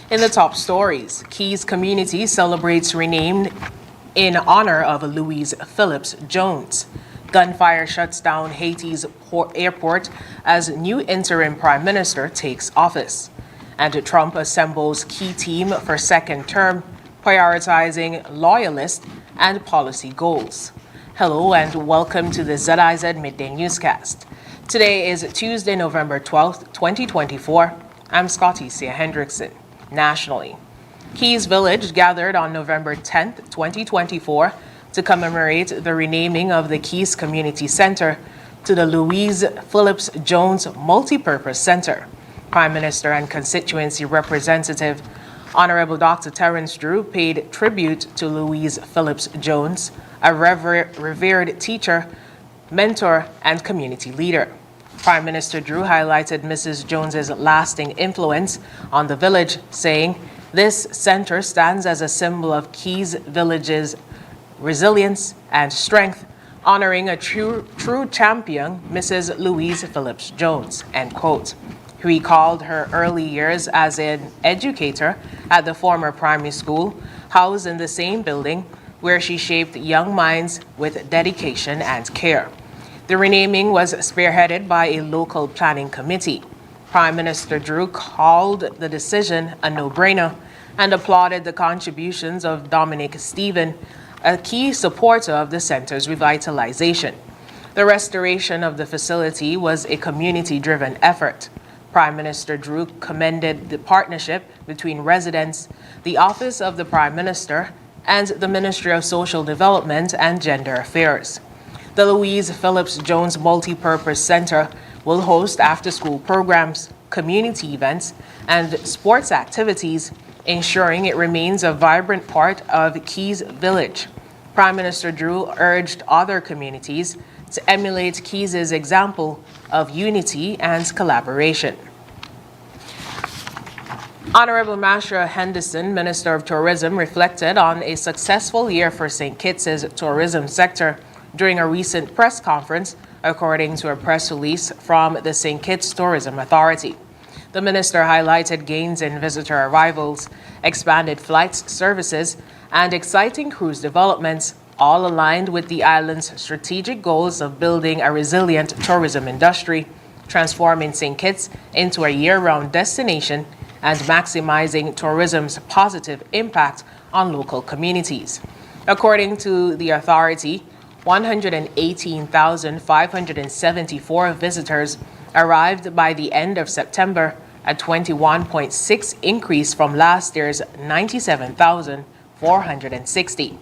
In the top stories, Keys community celebrates renamed in honor of Louise Phillips Jones. Gunfire shuts down Haiti's airport as new interim prime minister takes office. And Trump assembles key team for second term, prioritizing loyalist and policy goals. Hello and welcome to the ZIZ Midday Newscast. Today is Tuesday, November 12th, 2024. I'm Scotty Sia Hendrickson. Nationally, Keys Village gathered on November 10th, 2024 to commemorate the renaming of the Keys Community Center to the Louise Phillips Jones Multipurpose Center. Prime Minister and constituency representative Honorable Dr. Terrence Drew paid tribute to Louise Phillips Jones, a revered teacher, mentor, and community leader. Prime Minister Drew highlighted Mrs. Jones's lasting influence on the village, saying, "This center stands as a symbol of Keys Village's resilience and strength, honoring a true champion, Mrs. Louise Phillips Jones," end quote. He recalled her early years as an educator at the former primary school, housed in the same building, where she shaped young minds with dedication and care. The renaming was spearheaded by a local planning committee. Prime Minister Drew called the decision a no-brainer and applauded the contributions of Dominic Stephen, a key supporter of the center's revitalization. The restoration of the facility was a community-driven effort. Prime Minister Drew commended the partnership between residents, the Office of the Prime Minister, and the Ministry of Social Development and Gender Affairs. The Louise Phillips Jones Multipurpose Center will host after-school programs, community events, and sports activities, ensuring it remains a vibrant part of Keys Village. Prime Minister Drew urged other communities to emulate Keys's example of unity and collaboration. Honorable Masha Henderson, Minister of Tourism, reflected on a successful year for St. Kitts' tourism sector during a recent press conference, according to a press release from the St. Kitts Tourism Authority. The minister highlighted gains in visitor arrivals, expanded flights services, and exciting cruise developments, all aligned with the island's strategic goals of building a resilient tourism industry, transforming St. Kitts into a year-round destination, and maximizing tourism's positive impact on local communities. According to the authority, 118,574 visitors arrived by the end of September, a 21.6% increase from last year's 97,460.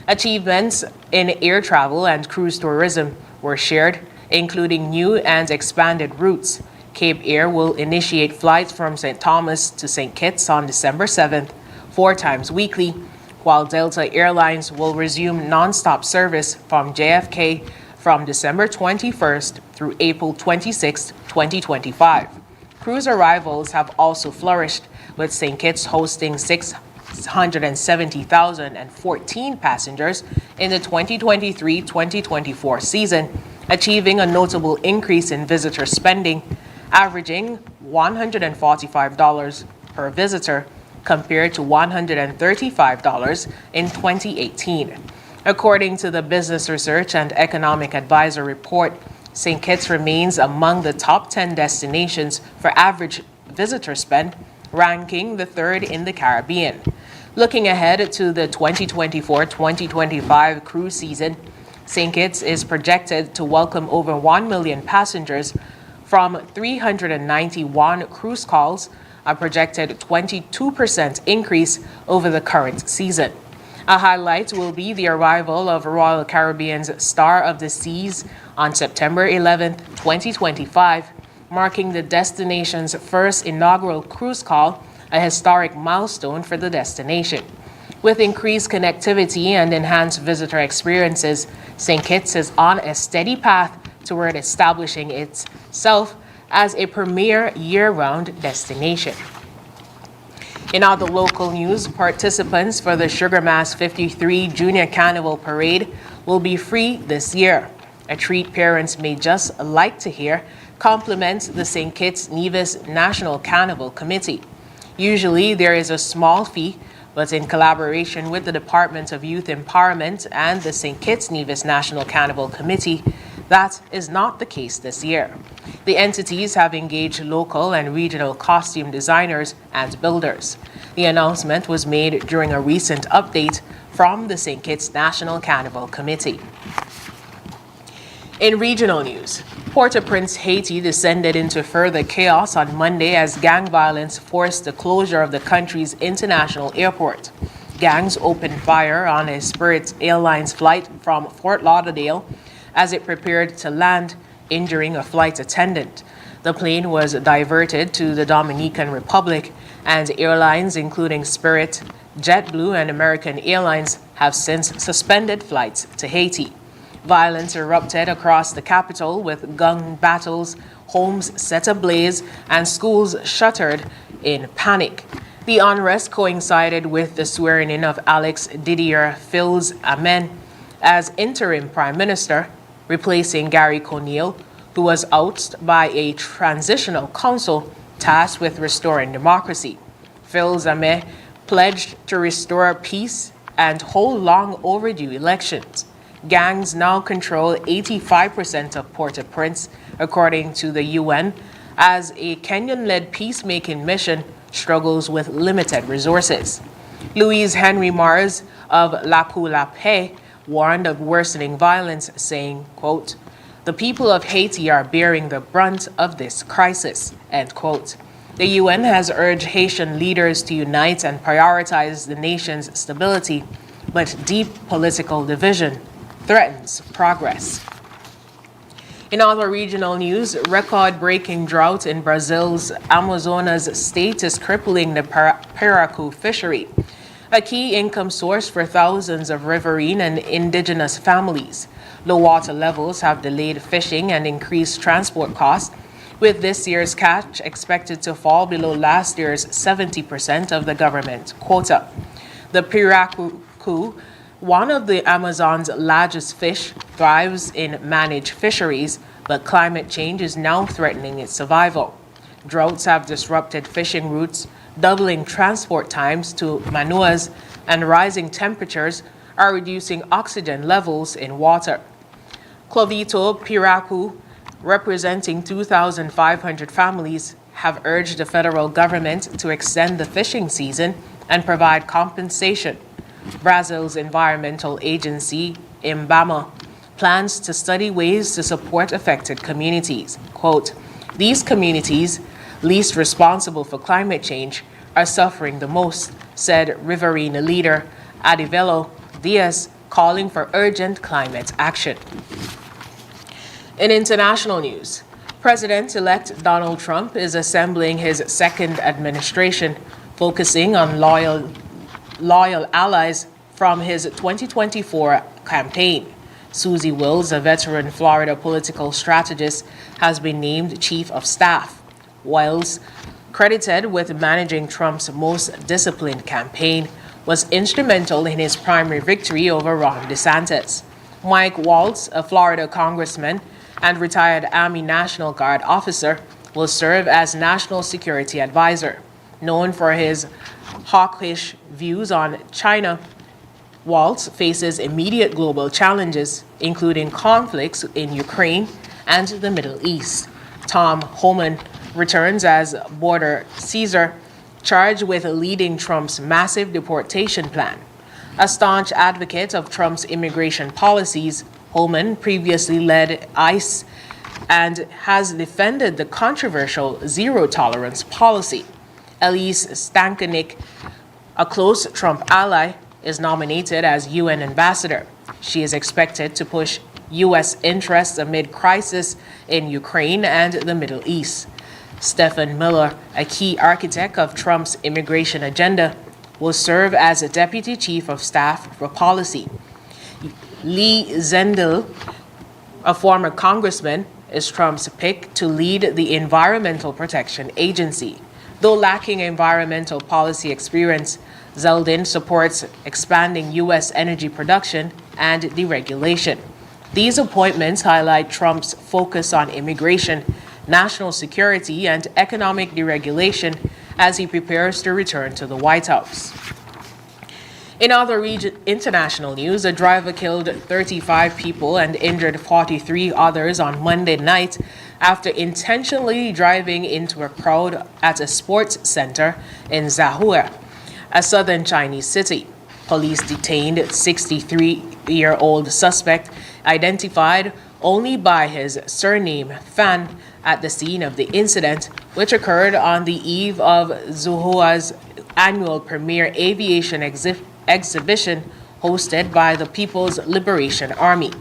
Achievements in air travel and cruise tourism were shared, including new and expanded routes. Cape Air will initiate flights from St. Thomas to St. Kitts on December 7th, 4 times weekly, while Delta Airlines will resume non-stop service from JFK from December 21st through April 26, 2025. Cruise arrivals have also flourished, with St. Kitts hosting 670,014 passengers in the 2023-2024 season, achieving a notable increase in visitor spending, averaging $145 per visitor, compared to $135 in 2018. According to the Business Research and Economic Advisor report, St. Kitts remains among the top 10 destinations for average visitor spend, ranking the 3rd in the Caribbean. Looking ahead to the 2024-2025 cruise season, St. Kitts is projected to welcome over 1 million passengers from 391 cruise calls, a projected 22% increase over the current season. A highlight will be the arrival of Royal Caribbean's Star of the Seas on September 11, 2025, marking the destination's first inaugural cruise call, a historic milestone for the destination. With increased connectivity and enhanced visitor experiences, St. Kitts is on a steady path toward establishing itself as a premier year-round destination. In other local news, participants for the Sugar Mass 53 Junior Carnival Parade will be free this year. A treat parents may just like to hear compliments the St. Kitts Nevis National Carnival Committee. Usually, there is a small fee, but in collaboration with the Department of Youth Empowerment and the St. Kitts Nevis National Carnival Committee, that is not the case this year. The entities have engaged local and regional costume designers and builders. The announcement was made during a recent update from the St. Kitts National Carnival Committee. In regional news, Port-au-Prince, Haiti descended into further chaos on Monday as gang violence forced the closure of the country's international airport. Gangs opened fire on a Spirit Airlines flight from Fort Lauderdale as it prepared to land, injuring a flight attendant. The plane was diverted to the Dominican Republic, and airlines including Spirit, JetBlue, and American Airlines have since suspended flights to Haiti. Violence erupted across the capital with gun battles, homes set ablaze, and schools shuttered in panic. The unrest coincided with the swearing-in of Alex Didier Fils-Aimé as interim prime minister, replacing Gary Conille, who was ousted by a transitional council tasked with restoring democracy. Fils-Aimé pledged to restore peace and hold long overdue elections. Gangs now control 85% of Port-au-Prince, according to the UN, as a Kenyan-led peacemaking mission struggles with limited resources. Louise Henry Mars of La Pou La Paix warned of worsening violence, saying, quote, "The people of Haiti are bearing the brunt of this crisis," end quote. The UN has urged Haitian leaders to unite and prioritize the nation's stability, but deep political division threatens progress. In other regional news, record-breaking drought in Brazil's Amazonas state is crippling the Piracu fishery, a key income source for thousands of riverine and indigenous families. Low water levels have delayed fishing and increased transport costs, with this year's catch expected to fall below last year's 70% of the government quota. The Piracu, one of the Amazon's largest fish, thrives in managed fisheries, but climate change is now threatening its survival. Droughts have disrupted fishing routes, doubling transport times to Manaus, and rising temperatures are reducing oxygen levels in water. Clovito Piracu, representing 2,500 families, have urged the federal government to extend the fishing season and provide compensation. Brazil's environmental agency, IBAMA, plans to study ways to support affected communities. Quote, "These communities, least responsible for climate change, are suffering the most," said riverine leader Adivelo Diaz, calling for urgent climate action. In international news, President-elect Donald Trump is assembling his second administration, focusing on loyal allies from his 2024 campaign. Susie Wills, a veteran Florida political strategist, has been named chief of staff. Wills, credited with managing Trump's most disciplined campaign, was instrumental in his primary victory over Ron DeSantis. Mike Waltz, a Florida congressman and retired Army National Guard officer, will serve as National Security Advisor. Known for his hawkish views on China, Waltz faces immediate global challenges, including conflicts in Ukraine and the Middle East. Tom Homan returns as border Caesar, charged with leading Trump's massive deportation plan. A staunch advocate of Trump's immigration policies, Homan previously led ICE and has defended the controversial zero-tolerance policy. Elise Stankonik, a close Trump ally, is nominated as UN ambassador. She is expected to push U.S. interests amid crisis in Ukraine and the Middle East. Stephen Miller, a key architect of Trump's immigration agenda, will serve as a deputy chief of staff for policy. Lee Zendel, a former congressman, is Trump's pick to lead the Environmental Protection Agency. Though lacking environmental policy experience, Zeldin supports expanding U.S. energy production and deregulation. These appointments highlight Trump's focus on immigration, national security, and economic deregulation as he prepares to return to the White House. In other international news, a driver killed 35 people and injured 43 others on Monday night after intentionally driving into a crowd at a sports center in Zahua, a southern Chinese city. Police detained 63-year-old suspect, identified only by his surname Fan, at the scene of the incident, which occurred on the eve of Zahua's annual premier aviation exhibition hosted by the People's Liberation Army.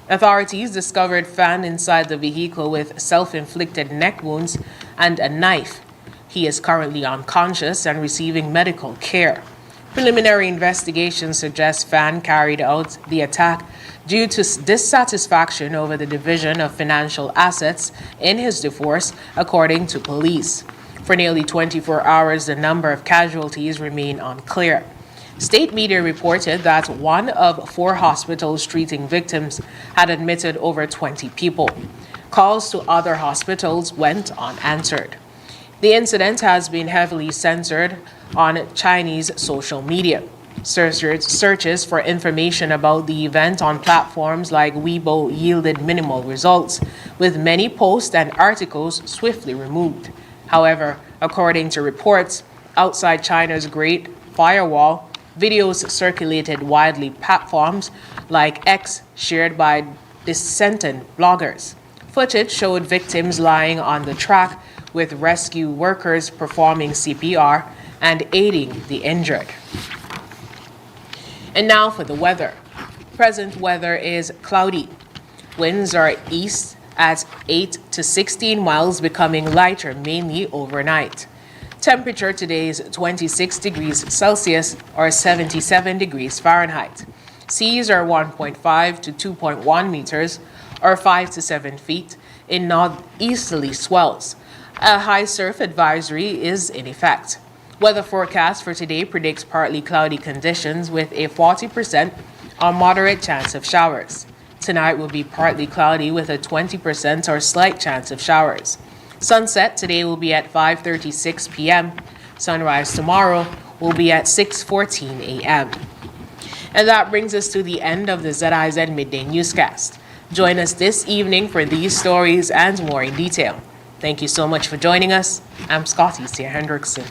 Authorities discovered Fan inside the vehicle with self-inflicted neck wounds and a knife. He is currently unconscious and receiving medical care. Preliminary investigations suggest Fan carried out the attack due to dissatisfaction over the division of financial assets in his divorce, according to police. For nearly 24 hours, the number of casualties remain unclear. State media reported that one of 4 hospitals treating victims had admitted over 20 people. Calls to other hospitals went unanswered. The incident has been heavily censored on Chinese social media. Searches for information about the event on platforms like Weibo yielded minimal results, with many posts and articles swiftly removed. However, according to reports, outside China's Great Firewall, videos circulated widely platforms like X shared by dissenting bloggers. Footage showed victims lying on the track with rescue workers performing CPR and aiding the injured. And now for the weather. Present weather is cloudy. Winds are east at 8 to 16 miles, becoming lighter mainly overnight. Temperature today is 26 degrees Celsius or 77 degrees Fahrenheit. Seas are 1.5 to 2.1 meters or 5 to 7 feet in northeasterly swells. A high surf advisory is in effect. Weather forecast for today predicts partly cloudy conditions with a 40% or moderate chance of showers. Tonight will be partly cloudy with a 20% or slight chance of showers. Sunset today will be at 5:36 p.m. Sunrise tomorrow will be at 6:14 a.m. And that brings us to the end of the ZIZ Midday Newscast. Join us this evening for these stories and more in detail. Thank you so much for joining us. I'm Scotty C. Hendrickson.